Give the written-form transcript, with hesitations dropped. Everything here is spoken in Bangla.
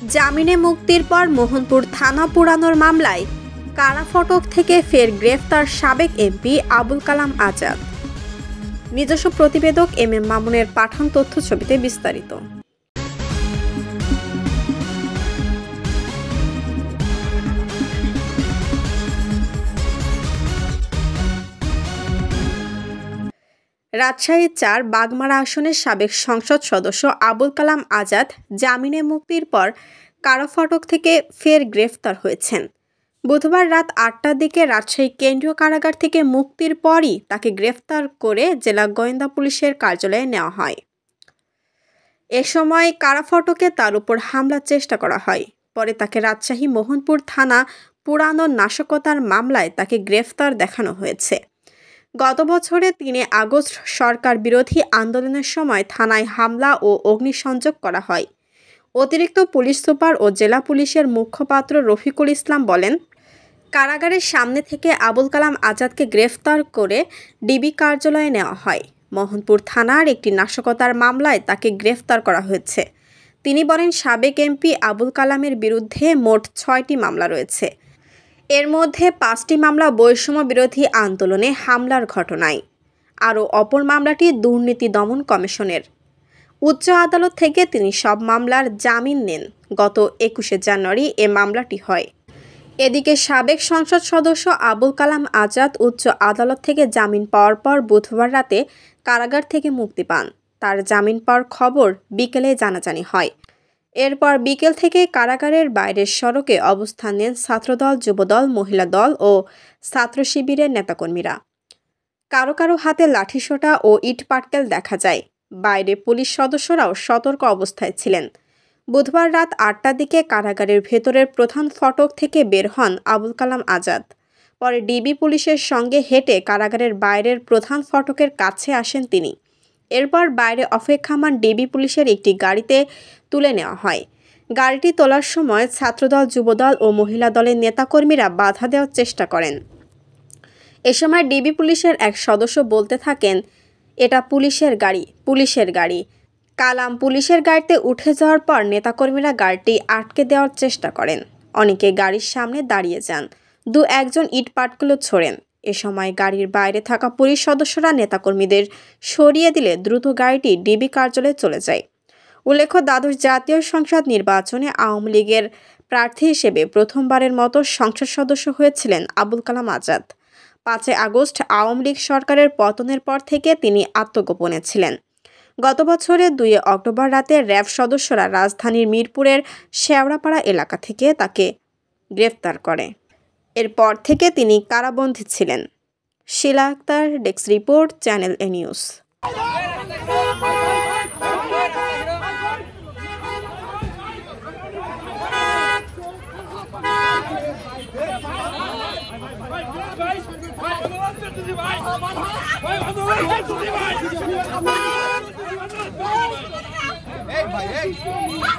জামিনে মুক্তির পর মোহনপুর থানা পুরানোর মামলায় কারা ফটক থেকে ফের গ্রেফতার সাবেক এমপি আবুল কালাম আজাদ। নিজস্ব প্রতিবেদক এম এম মামুনের পাঠান তথ্য ছবিতে বিস্তারিত। রাজশাহী ৪ বাগমারা আসনের সাবেক সংসদ সদস্য আবুল কালাম আজাদ জামিনে মুক্তির পর কারা ফটক থেকে ফের গ্রেফতার হয়েছেন। বুধবার রাত ৮টার দিকে রাজশাহী কেন্দ্রীয় কারাগার থেকে মুক্তির পরই তাকে গ্রেফতার করে জেলা গোয়েন্দা পুলিশের কার্যালয়ে নেওয়া হয়। এ সময় কারা ফটকে তার উপর হামলার চেষ্টা করা হয়। পরে তাকে রাজশাহী মোহনপুর থানা পুরানো নাশকতার মামলায় তাকে গ্রেফতার দেখানো হয়েছে। গত বছরে ৩ আগস্ট সরকার বিরোধী আন্দোলনের সময় থানায় হামলা ও অগ্নিসংযোগ করা হয়। অতিরিক্ত পুলিশ সুপার ও জেলা পুলিশের মুখপাত্র রফিকুল ইসলাম বলেন, কারাগারের সামনে থেকে আবুল কালাম আজাদকে গ্রেফতার করে ডিবি কার্যালয়ে নেওয়া হয়। মোহনপুর থানার একটি নাশকতার মামলায় তাকে গ্রেফতার করা হয়েছে। তিনি বলেন, সাবেক এমপি আবুল কালামের বিরুদ্ধে মোট ৬টি মামলা রয়েছে। এর মধ্যে 5টি মামলা বৈষম্য বিরোধী আন্দোলনে হামলার ঘটনায়। আরও অপর মামলাটি দুর্নীতি দমন কমিশনের। উচ্চ আদালত থেকে তিনি সব মামলার জামিন নেন। গত ২১শে জানুয়ারি এ মামলাটি হয়। এদিকে সাবেক সংসদ সদস্য আবুল কালাম আজাদ উচ্চ আদালত থেকে জামিন পাওয়ার পর বুধবার রাতে কারাগার থেকে মুক্তি পান। তার জামিন পাওয়ার খবর বিকেলে জানাজানি হয়। এরপর বিকেল থেকে কারাগারের বাইরের সড়কে অবস্থান নেন ছাত্রদল, যুবদল, মহিলা দল ও ছাত্র শিবিরের নেতাকর্মীরা। কারো কারো হাতে লাঠিসোঁটা ও ইটপাটকেল দেখা যায়। বাইরে পুলিশ সদস্যরাও সতর্ক অবস্থায় ছিলেন। বুধবার রাত ৮টার দিকে কারাগারের ভেতরের প্রধান ফটক থেকে বের হন আবুল কালাম আজাদ। পরে ডিবি পুলিশের সঙ্গে হেঁটে কারাগারের বাইরের প্রধান ফটকের কাছে আসেন তিনি। এরপর বাইরে অপেক্ষামান ডিবি পুলিশের একটি গাড়িতে তুলে নেওয়া হয়। গাড়িটি তোলার সময় ছাত্রদল, যুবদল ও মহিলা দলের নেতাকর্মীরা বাধা দেওয়ার চেষ্টা করেন। এ সময় ডিবি পুলিশের এক সদস্য বলতে থাকেন, এটা পুলিশের গাড়ি, পুলিশের গাড়ি। কালাম পুলিশের গাড়িতে উঠে যাওয়ার পর নেতাকর্মীরা গাড়িটি আটকে দেওয়ার চেষ্টা করেন। অনেকে গাড়ির সামনে দাঁড়িয়ে যান। একজন ইটপাটগুলো ছোড়েন। এ সময় গাড়ির বাইরে থাকা পুলিশ সদস্যরা নেতাকর্মীদের সরিয়ে দিলে দ্রুত গাড়িটি ডিবি কার্যালয়ে চলে যায়। উল্লেখ্য, দ্বাদশ জাতীয় সংসদ নির্বাচনে আওয়ামী লীগের প্রার্থী হিসেবে প্রথমবারের মতো সংসদ সদস্য হয়েছিলেন আবুল কালাম আজাদ। ৫ আগস্ট আওয়ামী লীগ সরকারের পতনের পর থেকে তিনি আত্মগোপনে ছিলেন। গত বছরের ২ অক্টোবর রাতে র্যাব সদস্যরা রাজধানীর মিরপুরের শেওড়াপাড়া এলাকা থেকে তাকে গ্রেফতার করে। এরপর থেকে তিনি কারাবন্দী ছিলেন। শিলা আক্তার, ডেস্ক রিপোর্ট, চ্যানেল এ নিউজ। Hey,